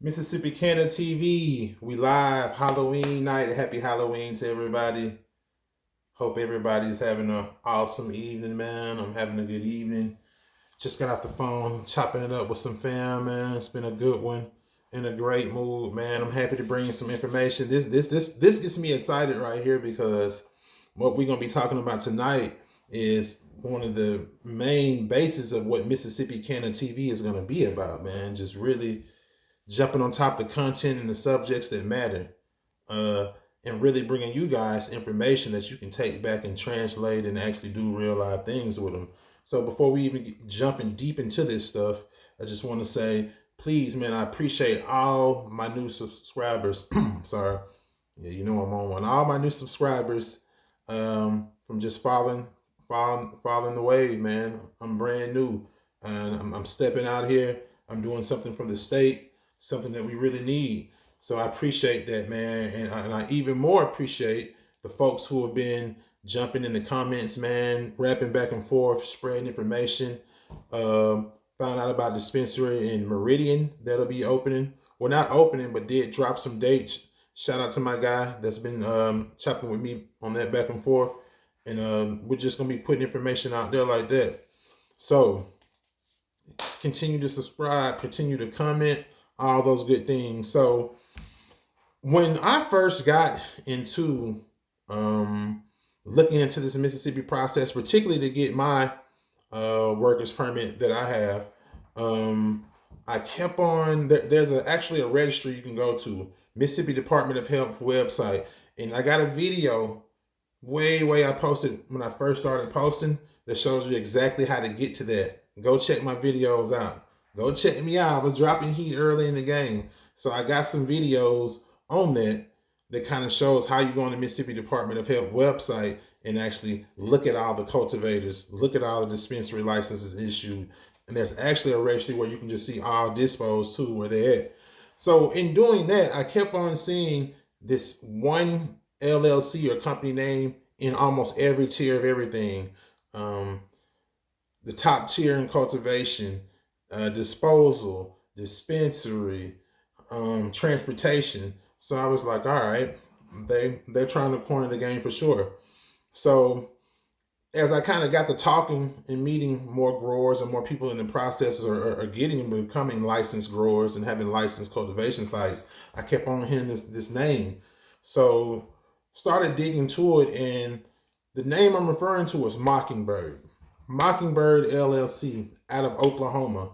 Mississippi Canna TV. We live Halloween night. Happy Halloween to everybody. Hope everybody's having an awesome evening, man. I'm having a good evening. Just got off the phone, chopping it up with some fam, man. It's been a good one. In a great mood, man. I'm happy to bring you some information. This gets me excited right here because what we're gonna be talking about tonight is one of the main bases of what Mississippi Canna TV is gonna be about, man. Just really jumping on top of the content and the subjects that matter, uh, and really bringing you guys information that you can take back and translate and actually do real life things with them. So before we even get jumping deep into this stuff, I just want to say, please, man, I appreciate all my new subscribers. Sorry, yeah, you know I'm on one. All my new subscribers, from just following the wave, man. I'm brand new, and I'm stepping out here. I'm doing something from the state, something that we really need. So I appreciate that, man, and I even more appreciate the folks who have been jumping in the comments, man, rapping back and forth, spreading information. Found out about dispensary in Meridian that'll be opening. Well, not opening, but did drop some dates. Shout out to my guy that's been chopping with me on that back and forth, and we're just gonna be putting information out there like that. So continue to subscribe, continue to comment, all those good things. So when I first got into looking into this Mississippi process, particularly to get my workers permit that I have, I kept on. There's actually a registry you can go to, Mississippi Department of Health website, and I got a video way I posted when I first started posting that shows you exactly how to get to that. Go check my videos out. Go check me out. I was dropping heat early in the game, so I got some videos on that kind of shows how you go on the Mississippi Department of Health website and actually look at all the cultivators, look at all the dispensary licenses issued. And there's actually a registry where you can just see all dispos too, where they're at. So in doing that, I kept on seeing this one LLC or company name in almost every tier of everything. The top tier in cultivation, disposal, dispensary, transportation. So I was like, all right, they're trying to corner the game for sure. So as I kind of got to talking and meeting more growers and more people in the process are getting and becoming licensed growers and having licensed cultivation sites, I kept on hearing this name. So started digging to it, and the name I'm referring to is Mockingbird. Mockingbird LLC out of Oklahoma.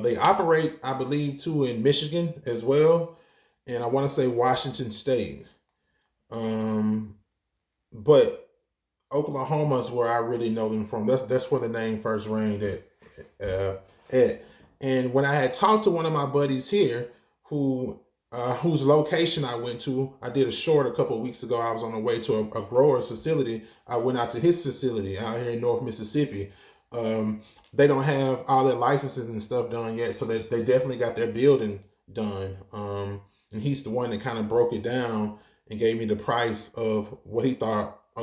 They operate, I believe, too, in Michigan as well, and I want to say Washington State. But Oklahoma is where I really know them from. That's where the name first reigned at. And when I had talked to one of my buddies here, whose location I went to, I did a short a couple of weeks ago. I was on the way to a grower's facility. I went out to his facility out here in North Mississippi. They don't have all their licenses and stuff done yet, so they definitely got their building done. And he's the one that kind of broke it down and gave me the price of what he thought a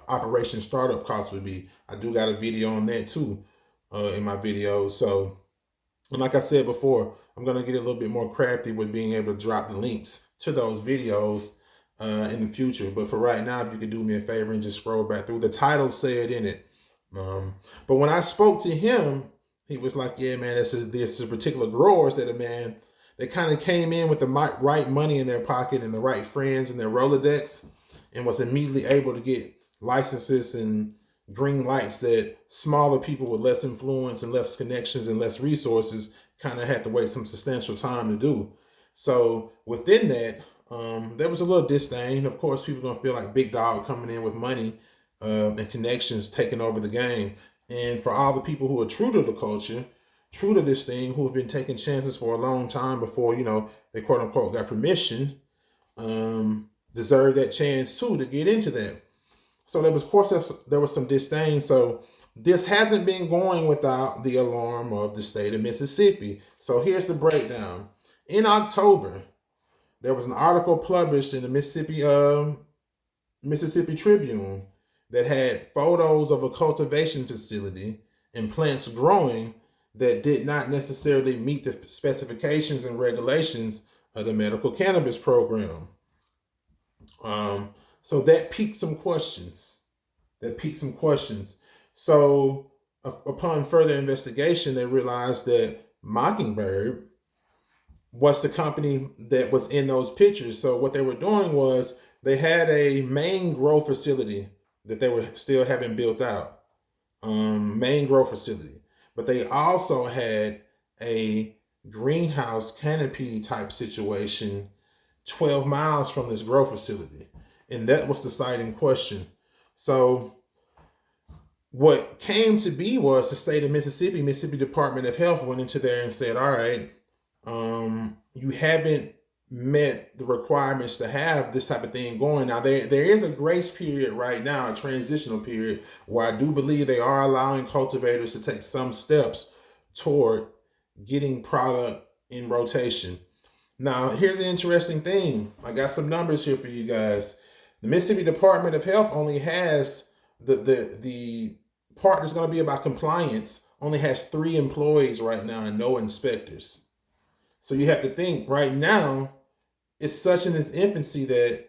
operation startup cost would be. I do got a video on that too, in my videos. So, and like I said before, I'm gonna get a little bit more crafty with being able to drop the links to those videos in the future. But for right now, if you could do me a favor and just scroll back through, the title said in it. But when I spoke to him, he was like, "Yeah, man, this is particular growers that they kind of came in with the right money in their pocket and the right friends in their Rolodex, and was immediately able to get licenses and green lights that smaller people with less influence and less connections and less resources kind of had to wait some substantial time to do." So within that, there was a little disdain. Of course, people gonna feel like big dog coming in with money and connections taking over the game. And for all the people who are true to the culture, true to this thing, who have been taking chances for a long time before, they quote unquote got permission, deserve that chance too to get into that. So there was some disdain. So this hasn't been going without the alarm of the state of Mississippi. So here's the breakdown. In October, there was an article published in the Mississippi Tribune that had photos of a cultivation facility and plants growing that did not necessarily meet the specifications and regulations of the medical cannabis program. So that piqued some questions. So upon further investigation, they realized that Mockingbird was the company that was in those pictures. So what they were doing was they had a main grow facility that they were still having built out, main grow facility. But they also had a greenhouse canopy type situation 12 miles from this grow facility. And that was the site in question. So what came to be was the state of Mississippi Department of Health went into there and said, all right, you haven't met the requirements to have this type of thing going. Now, there is a grace period right now, a transitional period, where I do believe they are allowing cultivators to take some steps toward getting product in rotation. Now, here's an interesting thing. I got some numbers here for you guys. The Mississippi Department of Health only has the part that's going to be about compliance only has 3 employees right now and no inspectors. So you have to think right now, it's such in its infancy that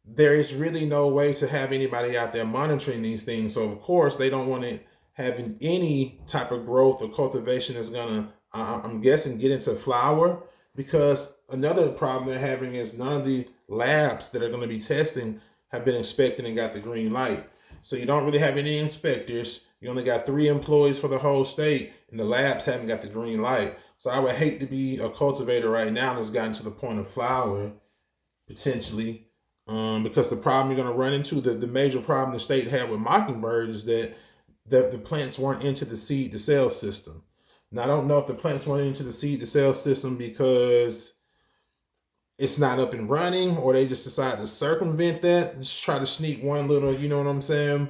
there is really no way to have anybody out there monitoring these things. So of course they don't want it having any type of growth or cultivation that's gonna, I'm guessing, get into flower, because another problem they're having is none of the labs that are going to be testing have been inspected and got the green light. So you don't really have any inspectors. You only got 3 employees for the whole state, and the labs haven't got the green light. So I would hate to be a cultivator right now that's gotten to the point of flower, potentially, because the problem you're going to run into, the major problem the state had with Mockingbird is that the plants weren't into the seed to sale system. Now, I don't know if the plants weren't into the seed to sale system because it's not up and running, or they just decided to circumvent that, just try to sneak one little, you know what I'm saying,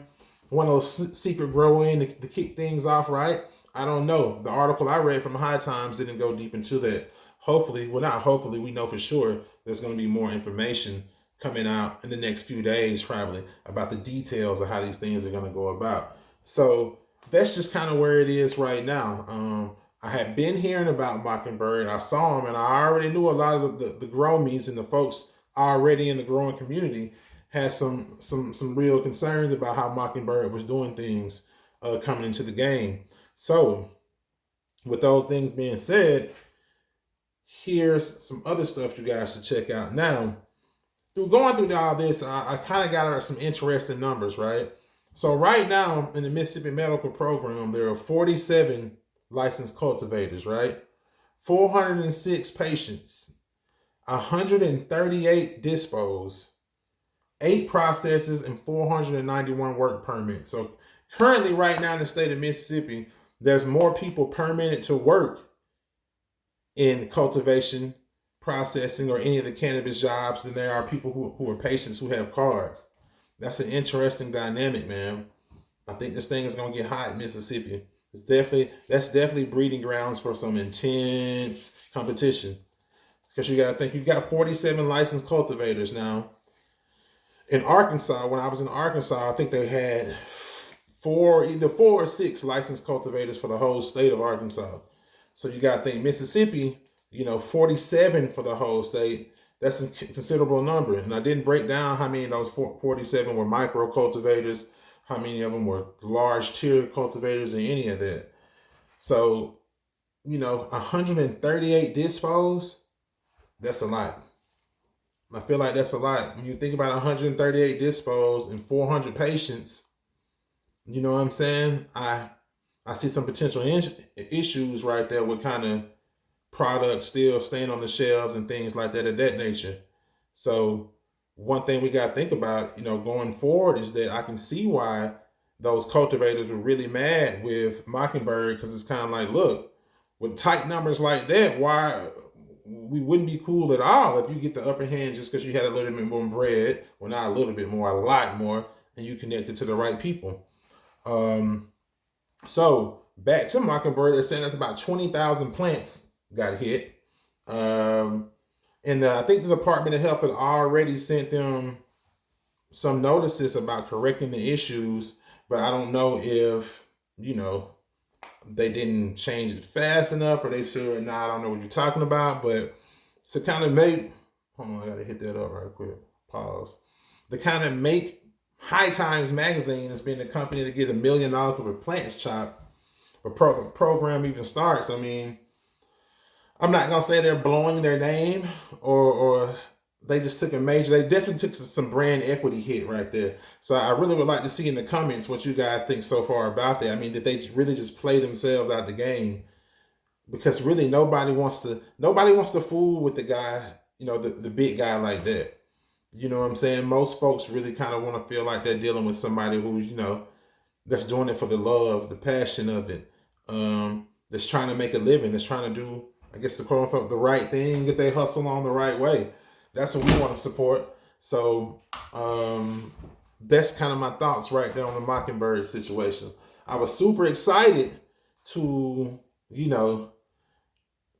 one little secret grow in to kick things off, right? I don't know. The article I read from High Times didn't go deep into that. Hopefully, well, not hopefully, we know for sure there's going to be more information coming out in the next few days, probably, about the details of how these things are going to go about. So that's just kind of where it is right now. I had been hearing about Mockingbird. I saw them, and I already knew a lot of the grow-me's and the folks already in the growing community had some real concerns about how Mockingbird was doing things coming into the game. So, with those things being said, here's some other stuff you guys should check out. Now, through going through all this, I kind of got some interesting numbers, right? So right now in the Mississippi Medical Program, there are 47 licensed cultivators, right? 406 patients, 138 dispos, 8 processes, and 491 work permits. So currently right now in the state of Mississippi, there's more people permitted to work in cultivation, processing, or any of the cannabis jobs than there are people who are patients who have cards. That's an interesting dynamic, man. I think this thing is going to get hot in Mississippi. That's definitely breeding grounds for some intense competition. Because you got to think, you've got 47 licensed cultivators now. In Arkansas, when I was in Arkansas, I think they had either 4 or 6 licensed cultivators for the whole state of Arkansas. So you got to think Mississippi, 47 for the whole state. That's a considerable number. And I didn't break down how many of those 47 were micro cultivators, how many of them were large tier cultivators, and any of that. So, 138 dispos, that's a lot. I feel like that's a lot. When you think about 138 dispos and 400 patients, you know what I'm saying? I see some potential issues right there with kind of products still staying on the shelves and things like that of that nature. So one thing we got to think about, going forward is that I can see why those cultivators were really mad with Mockingbird, because it's kind of like, look, with tight numbers like that, why we wouldn't be cool at all if you get the upper hand just because you had a little bit more bread, well, not a little bit more, a lot more, and you connected to the right people. So back to Mockingbird, they're saying that's about 20,000 plants got hit. And I think the Department of Health had already sent them some notices about correcting the issues, but I don't know if, they didn't change it fast enough, or they said, nah, I don't know what you're talking about. But to kind of make, hold on, I gotta hit that up right quick. Pause. To kind of make High Times Magazine has been the company to get $1 million for a plants chop before the program even starts. I mean, I'm not gonna say they're blowing their name or they just took a major. They definitely took some brand equity hit right there. So I really would like to see in the comments what you guys think so far about that. I mean, did they really just play themselves out the game? Because really nobody wants to fool with the guy, the big guy like that. You know what I'm saying? Most folks really kind of want to feel like they're dealing with somebody who, that's doing it for the love, the passion of it, that's trying to make a living, that's trying to do, I guess, the quote unquote the right thing, get their hustle on the right way. That's what we want to support. So that's kind of my thoughts right there on the Mockingbird situation. I was super excited to,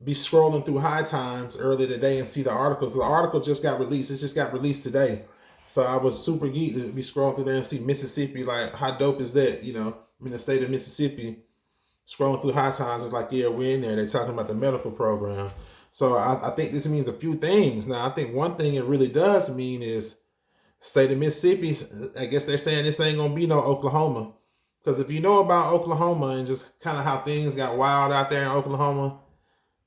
be scrolling through High Times earlier today and see the articles. The article just got released. It just got released today. So I was super geeked to be scrolling through there and see Mississippi. Like, how dope is that? I'm in the state of Mississippi. Scrolling through High Times, it's like, yeah, we're in there. They're talking about the medical program. So I think this means a few things. Now, I think one thing it really does mean is state of Mississippi, I guess they're saying this ain't going to be no Oklahoma. Because if you know about Oklahoma and just kind of how things got wild out there in Oklahoma,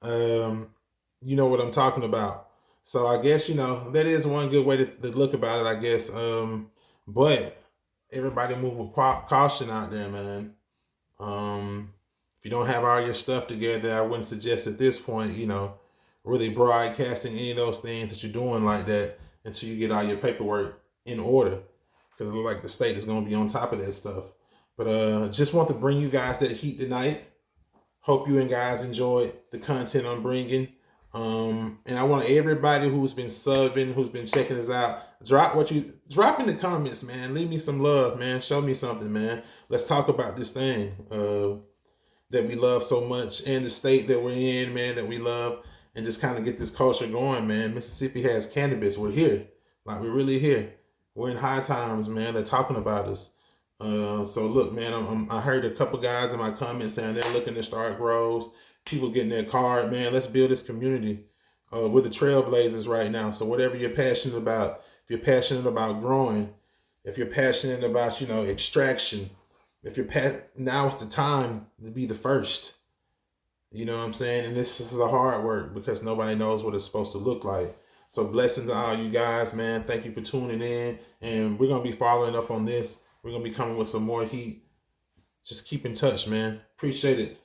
you know what I'm talking about. So I guess, that is one good way to look about it, I guess. But everybody move with caution out there, man. If you don't have all your stuff together, I wouldn't suggest at this point, really broadcasting any of those things that you're doing like that until you get all your paperwork in order. Because it looks like the state is going to be on top of that stuff. But just want to bring you guys that heat tonight. Hope you and guys enjoyed the content I'm bringing. And I want everybody who's been subbing, who's been checking us out, drop in the comments, man. Leave me some love, man. Show me something, man. Let's talk about this thing that we love so much, and the state that we're in, man, that we love, and just kind of get this culture going, man. Mississippi has cannabis. We're here. Like, we're really here. We're in High Times, man. They're talking about us. So look, man, I heard a couple guys in my comments saying they're looking to start grows. People getting their card, man. Let's build this community. We're the trailblazers right now. So whatever you're passionate about, if you're passionate about growing, if you're passionate about, extraction, if you're now is the time to be the first. You know what I'm saying? And this is the hard work because nobody knows what it's supposed to look like. So blessings to all you guys, man. Thank you for tuning in. And we're going to be following up on this. We're going to be coming with some more heat. Just keep in touch, man. Appreciate it.